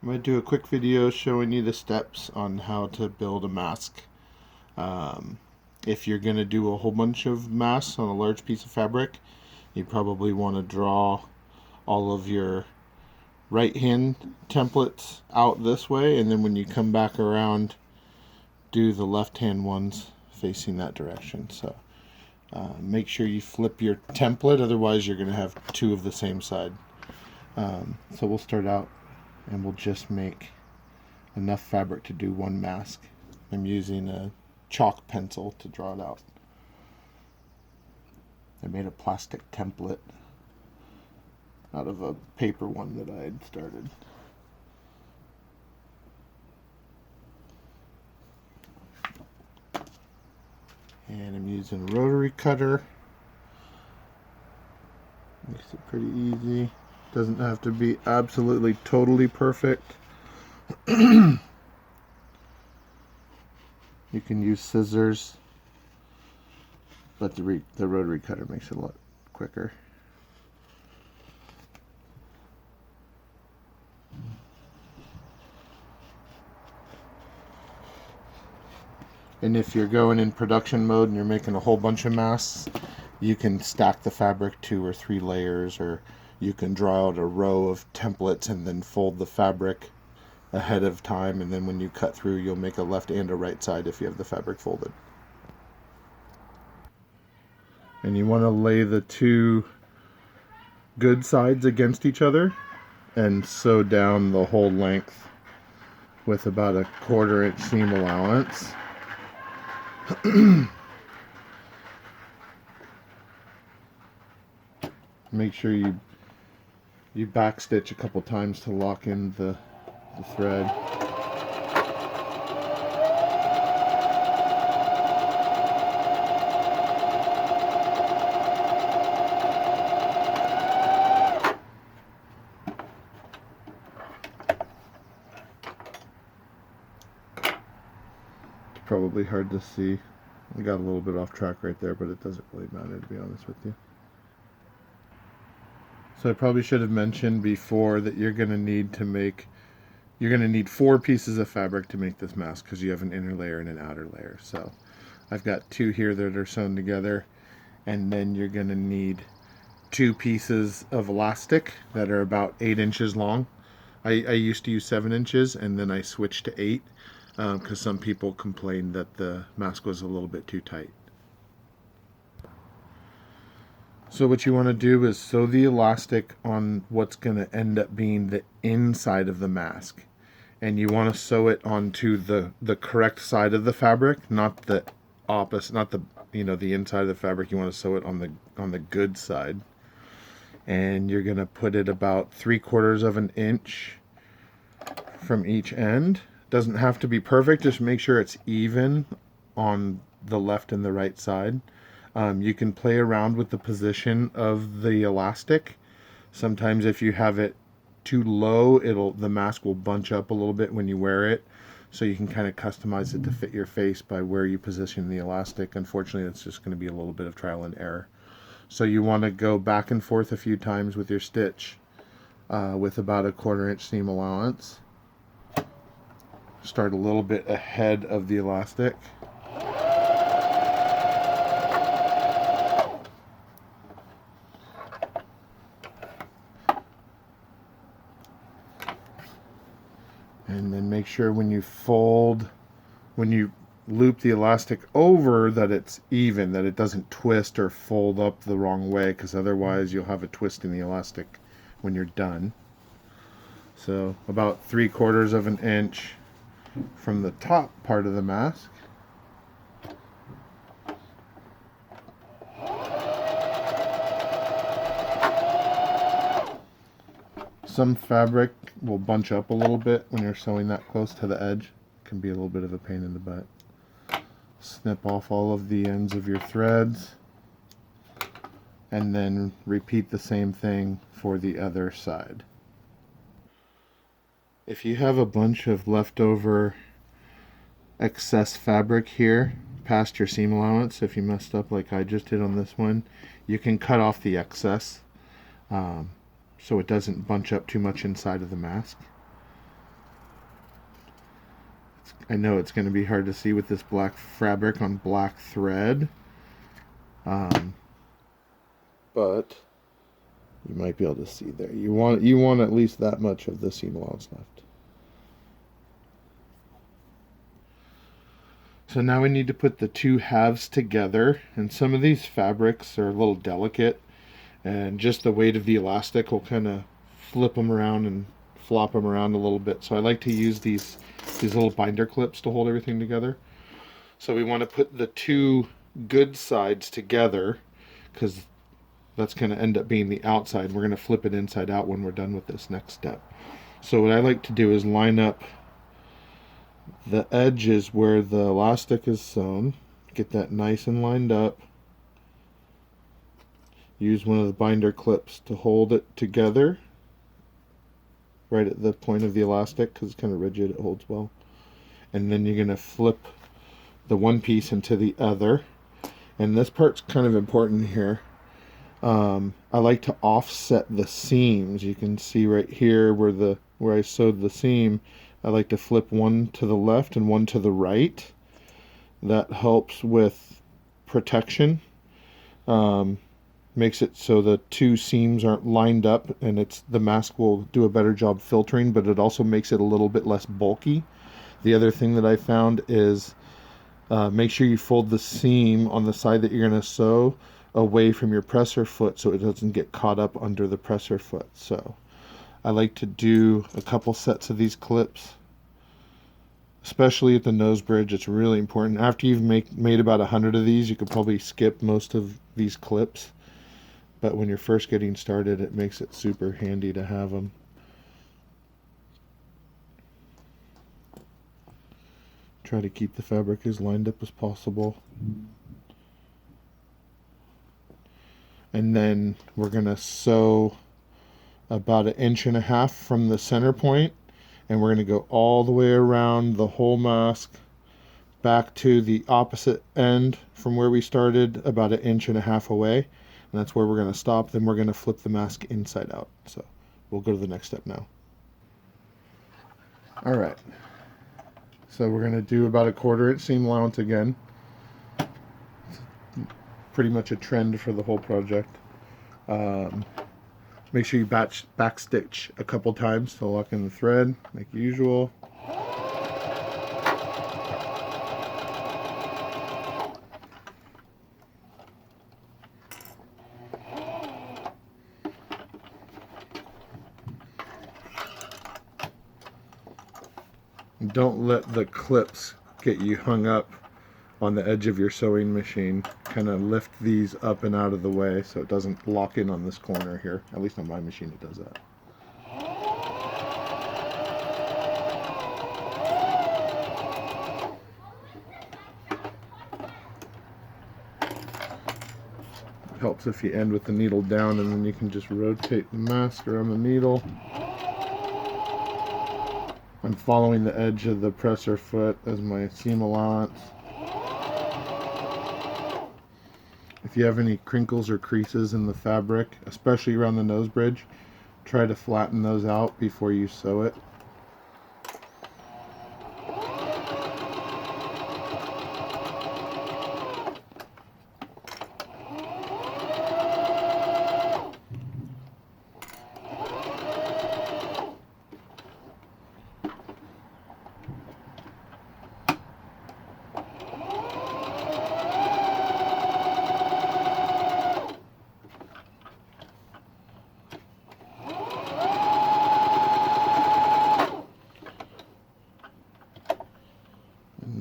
I'm going to do a quick video showing you the steps on how to build a mask. Um, if you're going to do a whole bunch of masks on a large piece of fabric, you probably want to draw all of your right hand templates out this way, and then when you come back around, do the left hand ones facing that direction. So make sure you flip your template, otherwise you're going to have two of the same side. So we'll start out and we'll just make enough fabric to do one mask. I'm using a chalk pencil to draw it out. I made a plastic template out of a paper one that I had started. And I'm using a rotary cutter. Makes it pretty easy. Doesn't have to be absolutely totally perfect. You can use scissors, but the rotary cutter makes it a lot quicker. And if you're going in production mode and you're making a whole bunch of masks, you can stack the fabric 2 or 3 layers, or you can draw out a row of templates and then fold the fabric ahead of time, and then when you cut through, you'll make a left and a right side if you have the fabric folded. And you want to lay the 2 good sides against each other and sew down the whole length with about a 1/4 inch seam allowance. Make sure you backstitch a couple times to lock in the thread. It's probably hard to see. I got a little bit off track right there, but it doesn't really matter, to be honest with you. So I probably should have mentioned before that you're going to need 4 pieces of fabric to make this mask, because you have an inner layer and an outer layer. So I've got 2 here that are sewn together, and then you're going to need 2 pieces of elastic that are about 8 inches long. I used to use 7 inches, and then I switched to 8 because some people complained that the mask was a little bit too tight. So what you want to do is sew the elastic on what's going to end up being the inside of the mask. And you want to sew it onto the correct side of the fabric, not the opposite, not the the inside of the fabric. You want to sew it on the good side. And you're going to put it about 3/4 of an inch from each end. Doesn't have to be perfect, just make sure it's even on the left and the right side. You can play around with the position of the elastic. Sometimes if you have it too low, the mask will bunch up a little bit when you wear it. So you can kind of customize it to fit your face by where you position the elastic. Unfortunately, it's just going to be a little bit of trial and error. So you want to go back and forth a few times with your stitch with about a 1/4 inch seam allowance. Start a little bit ahead of the elastic. And then make sure when you loop the elastic over, that it's even, that it doesn't twist or fold up the wrong way, because otherwise you'll have a twist in the elastic when you're done. So about 3/4 of an inch from the top part of the mask. Some fabric will bunch up a little bit when you're sewing that close to the edge. It can be a little bit of a pain in the butt. Snip off all of the ends of your threads, and then repeat the same thing for the other side. If you have a bunch of leftover excess fabric here past your seam allowance, if you messed up like I just did on this one, you can cut off the excess so it doesn't bunch up too much inside of the mask. I know it's going to be hard to see with this black fabric on black thread, but you might be able to see there. You want at least that much of the seam allowance left. So now we need to put the two halves together, and some of these fabrics are a little delicate, and just the weight of the elastic will kind of flip them around and flop them around a little bit. So I like to use these little binder clips to hold everything together. So we want to put the two good sides together, because that's going to end up being the outside. We're going to flip it inside out when we're done with this next step. So what I like to do is line up the edges where the elastic is sewn, get that nice and lined up, use one of the binder clips to hold it together right at the point of the elastic, because it's kind of rigid, it holds well. And then you're going to flip the one piece into the other, and this part's kind of important here. I like to offset the seams. You can see right here where I sewed the seam, I like to flip one to the left and one to the right. That helps with protection. Makes it so the two seams aren't lined up, and the mask will do a better job filtering, but it also makes it a little bit less bulky. The other thing that I found is make sure you fold the seam on the side that you're going to sew away from your presser foot so it doesn't get caught up under the presser foot. So I like to do a couple sets of these clips, especially at the nose bridge. It's really important. After you've made about 100 of these, you could probably skip most of these clips, but when you're first getting started, it makes it super handy to have them. Try to keep the fabric as lined up as possible. And then we're going to sew about 1.5 inches from the center point, and we're going to go all the way around the whole mask back to the opposite end from where we started, about 1.5 inches away, and that's where we're going to stop. Then we're going to flip the mask inside out. So we'll go to the next step now. All right, so we're going to do about a 1/4 inch seam allowance again. Pretty much a trend for the whole project. Make sure you back stitch a couple times to lock in the thread, like usual. Don't let the clips get you hung up on the edge of your sewing machine. Kind of lift these up and out of the way so it doesn't lock in on this corner here. At least on my machine it does that. It helps if you end with the needle down, and then you can just rotate the mask around the needle. I'm following the edge of the presser foot as my seam allowance. If you have any crinkles or creases in the fabric, especially around the nose bridge, try to flatten those out before you sew it.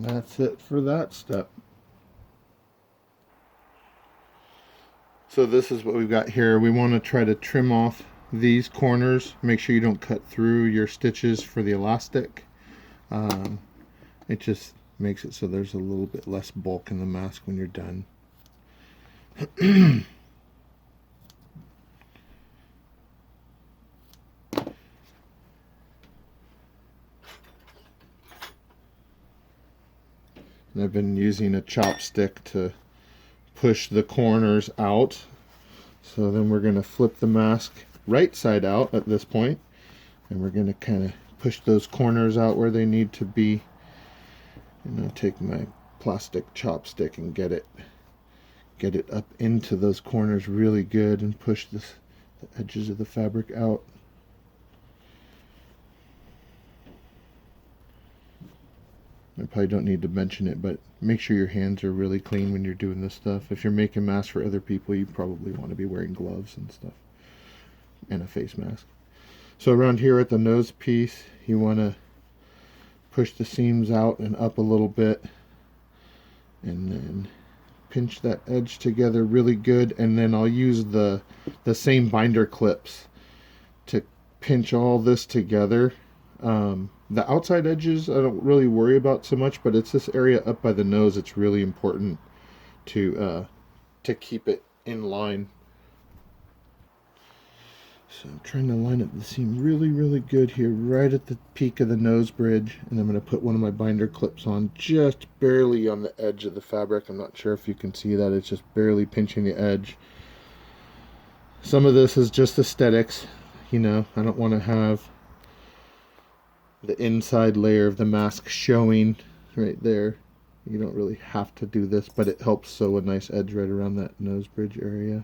That's it for that step. So this is what we've got here. We want to try to trim off these corners. Make sure you don't cut through your stitches for the elastic. It just makes it so there's a little bit less bulk in the mask when you're done. And I've been using a chopstick to push the corners out. So then we're going to flip the mask right side out at this point, and we're going to kind of push those corners out where they need to be. And I'll take my plastic chopstick and get it up into those corners really good and push the edges of the fabric out. I probably don't need to mention it, but make sure your hands are really clean when you're doing this stuff. If you're making masks for other people, you probably want to be wearing gloves and stuff, and a face mask. So around here at the nose piece, you want to push the seams out and up a little bit, and then pinch that edge together really good. And then I'll use the same binder clips to pinch all this together. The outside edges I don't really worry about so much, but it's this area up by the nose it's really important to keep it in line. So I'm trying to line up the seam really good here, right at the peak of the nose bridge, and I'm going to put one of my binder clips on just barely on the edge of the fabric. I'm not sure if you can see that, it's just barely pinching the edge. Some of this is just aesthetics, you know, I don't want to have the inside layer of the mask showing right there. You don't really have to do this, but it helps sew a nice edge right around that nose bridge area.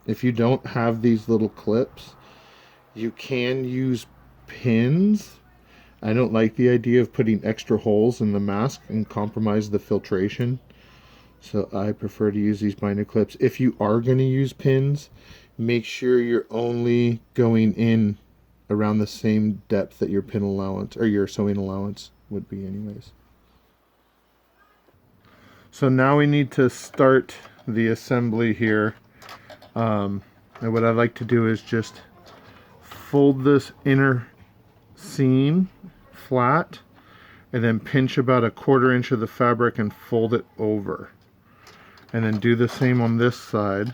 If you don't have these little clips, you can use pins. I don't like the idea of putting extra holes in the mask and compromise the filtration, so I prefer to use these binder clips. If you are going to use pins, make sure you're only going in around the same depth that your pin allowance or your sewing allowance would be anyways. So now we need to start the assembly here. And what I like to do is just fold this inner seam flat and then pinch about 1/4 inch of the fabric and fold it over, and then do the same on this side,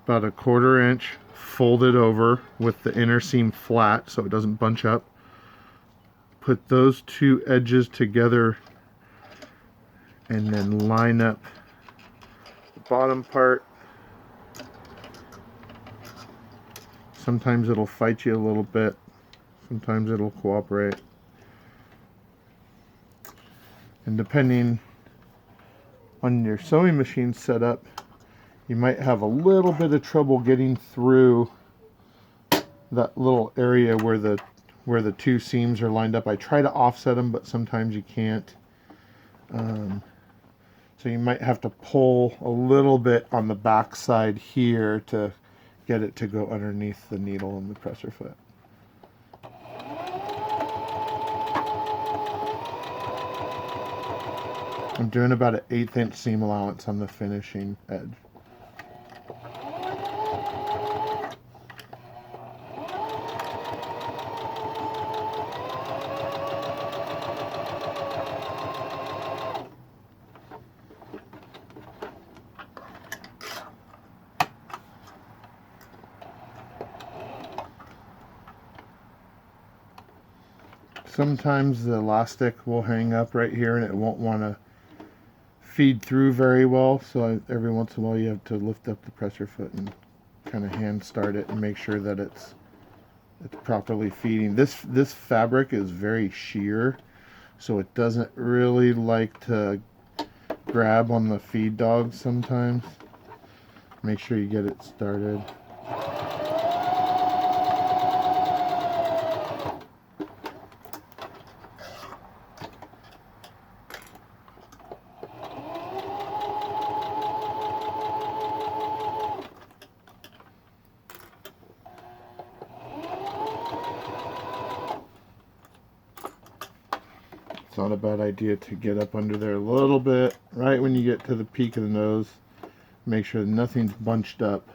about 1/4 inch, fold it over with the inner seam flat so it doesn't bunch up. Put those two edges together and then line up bottom part. Sometimes it'll fight you a little bit, sometimes it'll cooperate, and depending on your sewing machine setup, you might have a little bit of trouble getting through that little area where the two seams are lined up. I try to offset them, but sometimes you can't. So you might have to pull a little bit on the back side here to get it to go underneath the needle and the presser foot. I'm doing about an 1/8 inch seam allowance on the finishing edge. Sometimes the elastic will hang up right here and it won't want to feed through very well, so every once in a while you have to lift up the presser foot and kind of hand start it and make sure that it's properly feeding. This fabric is very sheer, so it doesn't really like to grab on the feed dogs sometimes. Make sure you get it started. It's not a bad idea to get up under there a little bit, right when you get to the peak of the nose. Make sure nothing's bunched up.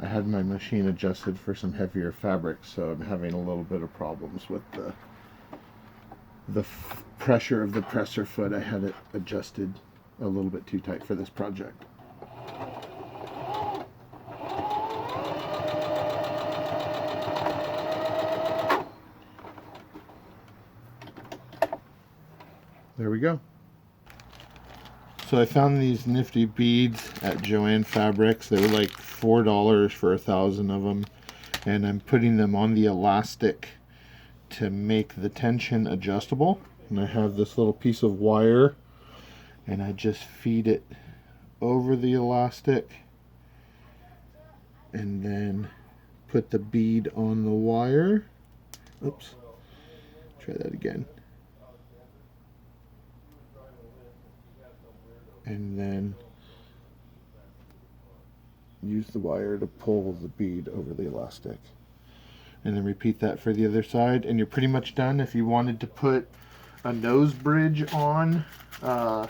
I had my machine adjusted for some heavier fabric, so I'm having a little bit of problems with the pressure of the presser foot, I had it adjusted a little bit too tight for this project. There we go. So I found these nifty beads at Joann Fabrics. They were like $4 for 1,000 of them. And I'm putting them on the elastic to make the tension adjustable. And I have this little piece of wire, and I just feed it over the elastic and then put the bead on the wire. Oops. Try that again. And then use the wire to pull the bead over the elastic. And then repeat that for the other side, and you're pretty much done. If you wanted to put a nose bridge on, I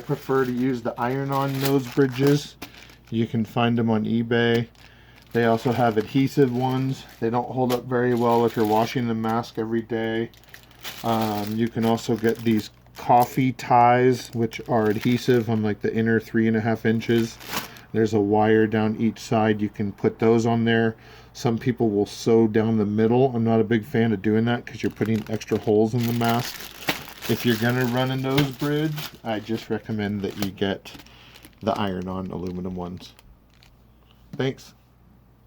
prefer to use the iron-on nose bridges. You can find them on eBay. They also have adhesive ones. They don't hold up very well if you're washing the mask every day. You can also get these coffee ties, which are adhesive on like the inner 3.5 inches. There's a wire down each side. You can put those on there. Some people will sew down the middle. I'm not a big fan of doing that because you're putting extra holes in the mask. If you're gonna run a nose bridge, I just recommend that you get the iron-on aluminum ones. Thanks.